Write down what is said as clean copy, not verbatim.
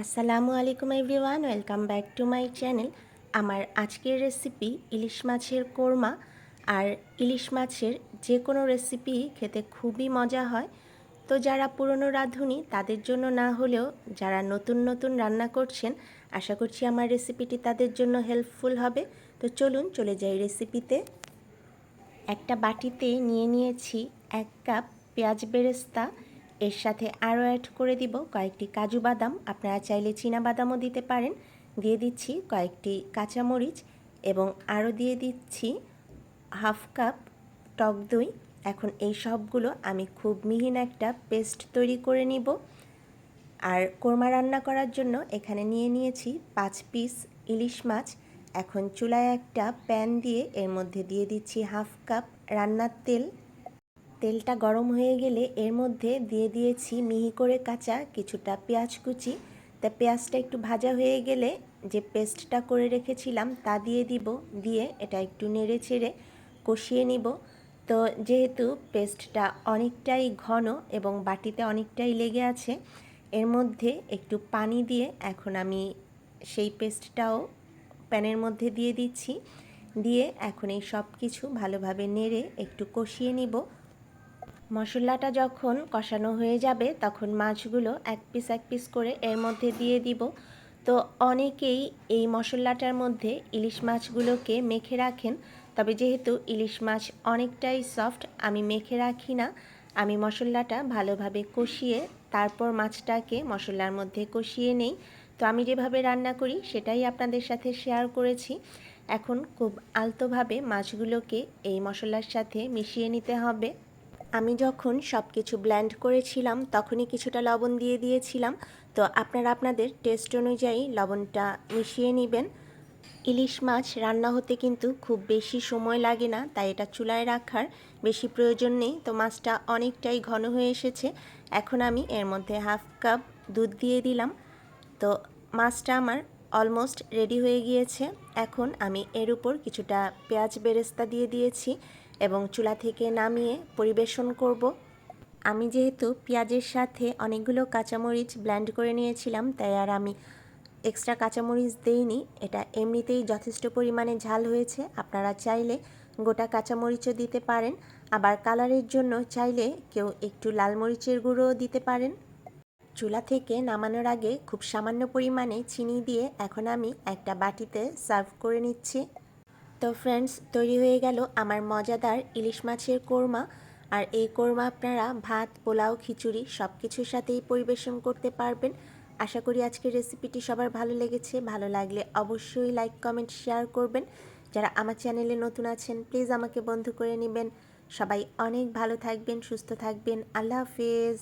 আসসালামু আলাইকুম everyone, welcome back to my channel. আমার আজকের রেসিপি ইলিশ মাছের কোরমা। আর ইলিশ মাছের যে কোনো রেসিপি খেতে খুবই মজা হয়। তো যারা পুরনো রাঁধুনি তাদের জন্য না হলেও যারা নতুন নতুন রান্না করছেন, আশা করছি আমার রেসিপিটি তাদের জন্য হেল্পফুল হবে। তো চলুন চলে যাই রেসিপিতে। একটা বাটিতে নিয়ে নিয়েছি 1 কাপ পেঁয়াজ বেরেস্তা। এর সাথে আরও অ্যাড করে দিব কয়েকটি কাজু বাদাম, আপনারা চাইলে চীনা বাদামও দিতে পারেন। দিয়ে দিচ্ছি কয়েকটি কাঁচামরিচ এবং আরও দিয়ে দিচ্ছি হাফ কাপ টক দই। এখন এই সবগুলো আমি খুব মিহিন একটা পেস্ট তৈরি করে নিব। আর কোরমা রান্না করার জন্য এখানে নিয়ে নিয়েছি 5 পিস ইলিশ মাছ। এখন চুলায় একটা প্যান দিয়ে এর মধ্যে দিয়ে দিচ্ছি হাফ কাপ রান্নার তেল। তেলটা গরম হয়ে গেলে এর মধ্যে দিয়ে দিয়েছি মিহি করে কাঁচা কিছুটা পেঁয়াজ কুচি। তা পেঁয়াজটা একটু ভাজা হয়ে গেলে যে পেস্টটা করে রেখেছিলাম তা দিয়ে দিব। দিয়ে এটা একটু নেড়ে চেড়ে কষিয়ে নিব। তো যেহেতু পেস্টটা অনেকটাই ঘন এবং বাটিতে অনেকটাই লেগে আছে, এর মধ্যে একটু পানি দিয়ে এখন আমি সেই পেস্টটাও প্যানের মধ্যে দিয়ে দিচ্ছি। দিয়ে এখন এই সব কিছু ভালোভাবে নেড়ে একটু কষিয়ে নিব। মশলাটা যখন কষানো হয়ে যাবে তখন মাছগুলো এক পিস করে এর মধ্যে দিয়ে দিব। তো অনেকেই এই মশলাটার মধ্যে ইলিশ মাছগুলোকে মেখে রাখেন, তবে যেহেতু ইলিশ মাছ অনেকটাই সফট, আমি মেখে রাখি না। আমি মশলাটা ভালোভাবে কষিয়ে তারপর মাছটাকে মশলার মধ্যে কষিয়ে নেই। তো আমি যেভাবে রান্না করি সেটাই আপনাদের সাথে শেয়ার করেছি। এখন খুব আলতোভাবে মাছগুলোকে এই মশলার সাথে মিশিয়ে নিতে হবে। আমি যখন সব কিছু ব্লেন্ড করেছিলাম তখনই কিছুটা লবণ দিয়ে দিয়েছিলাম। তো আপনারা আপনাদের টেস্ট অনুযায়ী লবণটা মিশিয়ে নেবেন। ইলিশ মাছ রান্না হতে কিন্তু খুব বেশি সময় লাগে না, তাই এটা চুলায় রাখার বেশি প্রয়োজন নেই। তো মাছটা অনেকটাই ঘন হয়ে এসেছে। এখন আমি এর মধ্যে হাফ কাপ দুধ দিয়ে দিলাম। তো মাছটা আমার অলমোস্ট রেডি হয়ে গিয়েছে। এখন আমি এর উপর কিছুটা পেঁয়াজ বেরেস্তা দিয়ে দিয়েছি এবং চুলা থেকে নামিয়ে পরিবেশন করব। আমি যেহেতু পেঁয়াজের সাথে অনেকগুলো কাঁচামরিচ ব্লেন্ড করে নিয়েছিলাম, তাই আর আমি এক্সট্রা কাঁচামরিচ দেইনি। এটা এমনিতেই যথেষ্ট পরিমাণে ঝাল হয়েছে। আপনারা চাইলে গোটা কাঁচামরিচও দিতে পারেন, আবার কালারের জন্য চাইলে কেউ একটু লাল মরিচের গুঁড়োও দিতে পারেন। চুলা থেকে নামানোর আগে খুব সামান্য পরিমাণে চিনি দিয়ে এখন আমি একটা বাটিতে সার্ভ করে নিচ্ছি। তো ফ্রেন্ডস, তৈরি হয়ে গেল আমার মজাদার ইলিশ মাছের কোরমা। আর এই কোরমা আপনারা ভাত, পোলাও, খিচুড়ি সব কিছুর সাথেই পরিবেশন করতে পারবেন। আশা করি আজকের রেসিপিটি সবার ভালো লেগেছে। ভালো লাগলে অবশ্যই লাইক, কমেন্ট, শেয়ার করবেন। যারা আমার চ্যানেলে নতুন আছেন প্লিজ আমাকে বন্ধু করে নেবেন। সবাই অনেক ভালো থাকবেন, সুস্থ থাকবেন। আল্লাহ হাফেজ।